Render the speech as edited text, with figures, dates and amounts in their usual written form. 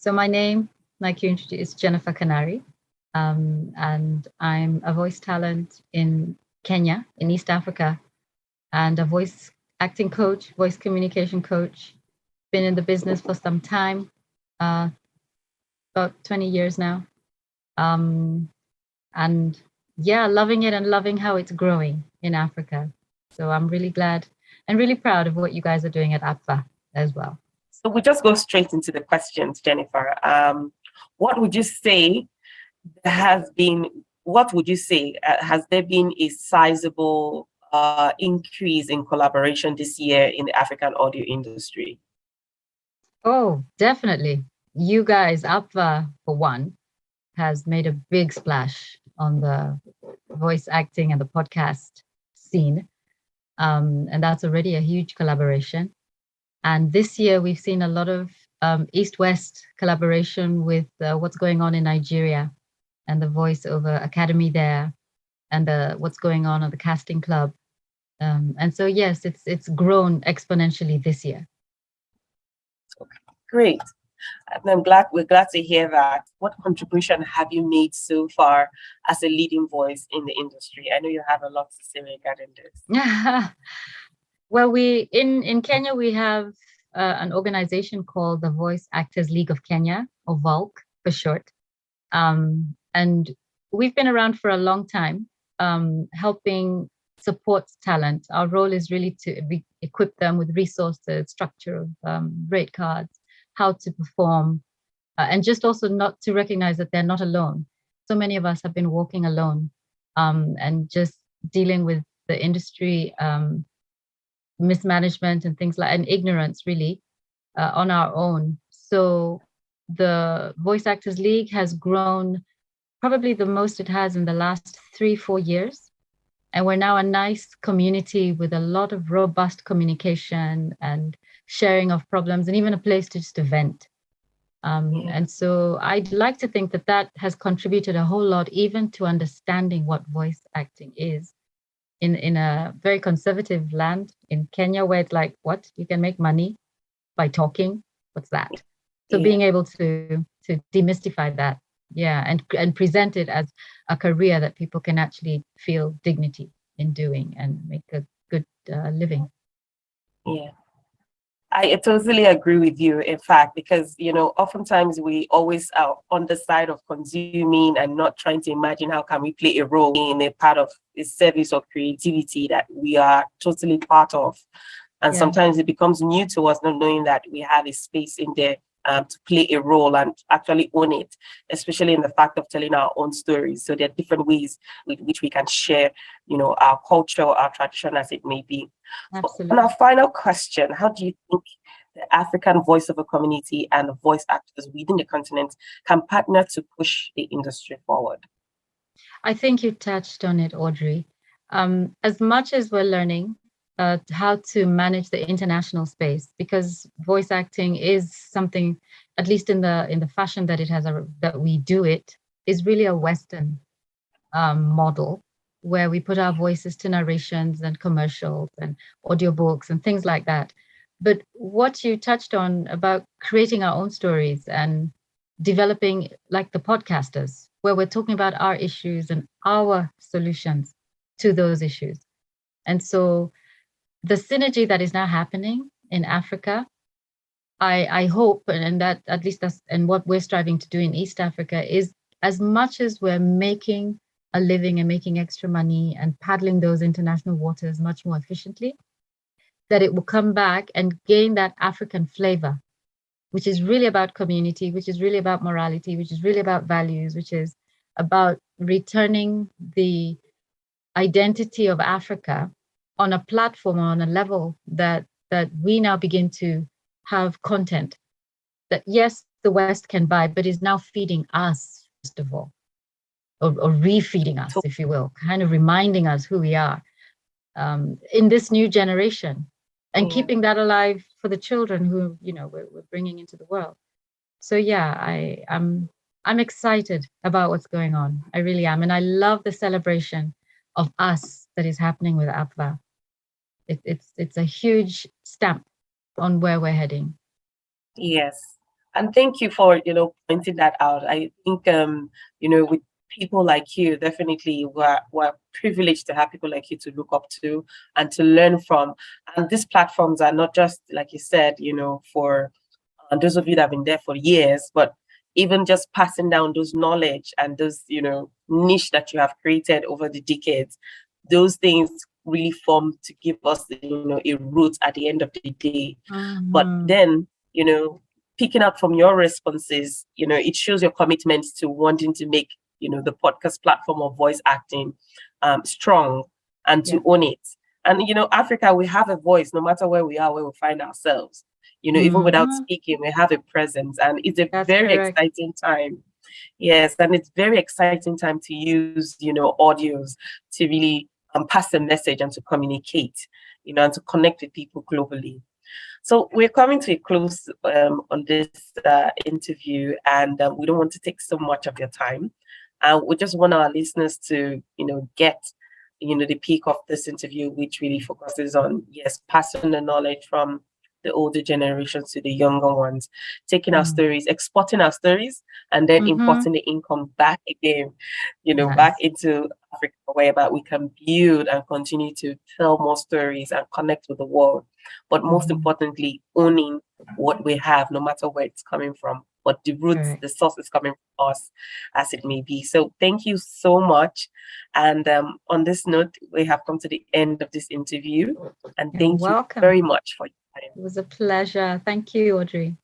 So my name, like you introduced, is Jennifer Kanari, and I'm a voice talent in Kenya, in East Africa, and a voice acting coach, voice communication coach. Been in the business for some time, about 20 years now. And yeah, loving it and loving how it's growing in Africa. So I'm really glad and really proud of what you guys are doing at APVA as well. So we just go straight into the questions, Jennifer. What would you say has there been a sizable increase in collaboration this year in the African audio industry? Oh, definitely. You guys, APVA, for one, has made a big splash on the voice acting and the podcast scene. And that's already a huge collaboration. And this year, we've seen a lot of East-West collaboration with what's going on in Nigeria and the Voiceover Academy there, and what's going on at the casting club. And so, yes, it's grown exponentially this year. Great. And we're glad to hear that. What contribution have you made so far as a leading voice in the industry? I know you have a lot to say regarding this. Well, in Kenya, we have an organization called the Voice Actors League of Kenya, or VALC for short. And we've been around for a long time, helping support talent. Our role is really to equip them with resources, structure of rate cards, how to perform, and just also not to recognize that they're not alone. So many of us have been walking alone and just dealing with the industry mismanagement and things like, and ignorance really on our own. So the Voice Actors League has grown probably the most it has in the last 3-4 years. And we're now a nice community with a lot of robust communication and sharing of problems and even a place to just vent. And so I'd like to think that that has contributed a whole lot, even to understanding what voice acting is in a very conservative land in Kenya, where it's like, what? You can make money by talking? What's that? So being able to demystify that, and present it as a career that people can actually feel dignity in doing and make a good living. Yeah. I totally agree with you, in fact, because, oftentimes we always are on the side of consuming and not trying to imagine how can we play a role in a part of a service of creativity that we are totally part of. And sometimes it becomes new to us, not knowing that we have a space in there to play a role and actually own it, especially in the fact of telling our own stories. So there are different ways with which we can share, our culture, our tradition, as it may be. Absolutely. And our final question, how do you think the African voiceover community and the voice actors within the continent can partner to push the industry forward? I think you touched on it, Audrey. As much as we're learning how to manage the international space, because voice acting is something, at least in the fashion that it has, that we do it, is really a Western model, where we put our voices to narrations and commercials and audiobooks and things like that. But what you touched on about creating our own stories and developing, like the podcasters, where we're talking about our issues and our solutions to those issues. And so the synergy that is now happening in Africa, I hope, and that at least that's, and what we're striving to do in East Africa, is as much as we're making a living and making extra money and paddling those international waters much more efficiently, that it will come back and gain that African flavor, which is really about community, which is really about morality, which is really about values, which is about returning the identity of Africa on a platform, on a level that we now begin to have content that, yes, the West can buy, but is now feeding us, first of all, or refeeding us, if you will, kind of reminding us who we are in this new generation, and keeping that alive for the children who, we're bringing into the world. So I'm excited about what's going on. I really am. And I love the celebration of us that is happening with APVA. It's a huge stamp on where we're heading. Yes, And thank you for, pointing that out. I think, with people like you, definitely we're privileged to have people like you to look up to and to learn from. And these platforms are not just, like you said, for those of you that have been there for years, but even just passing down those knowledge and those, niche that you have created over the decades, those things really form to give us, a root at the end of the day. But Mhm. then, picking up from your responses, it shows your commitment to wanting to make, the podcast platform of voice acting strong and Yeah. to own it. And, Africa, we have a voice no matter where we are, where we find ourselves. Even without Mhm. speaking, we have a presence, and it's a That's very correct. exciting time. Yes, and it's very exciting time to use, audios to really pass a message and to communicate, and to connect with people globally. So we're coming to a close on this interview, and we don't want to take so much of your time. We just want our listeners to, get, the peak of this interview, which really focuses on, yes, passing the knowledge from the older generations to the younger ones, taking our Mm. stories, exporting our stories, and then Mhm. importing the income back again, back Nice. into Africa, whereby we can build and continue to tell more stories and connect with the world. But most Mhm. importantly, owning what we have, no matter where it's coming from, but the roots, Correct. the source is coming from us, as it may be. So thank you so much. And on this note, we have come to the end of this interview. And You're thank you welcome. very much for your time. It was a pleasure. Thank you, Audrey.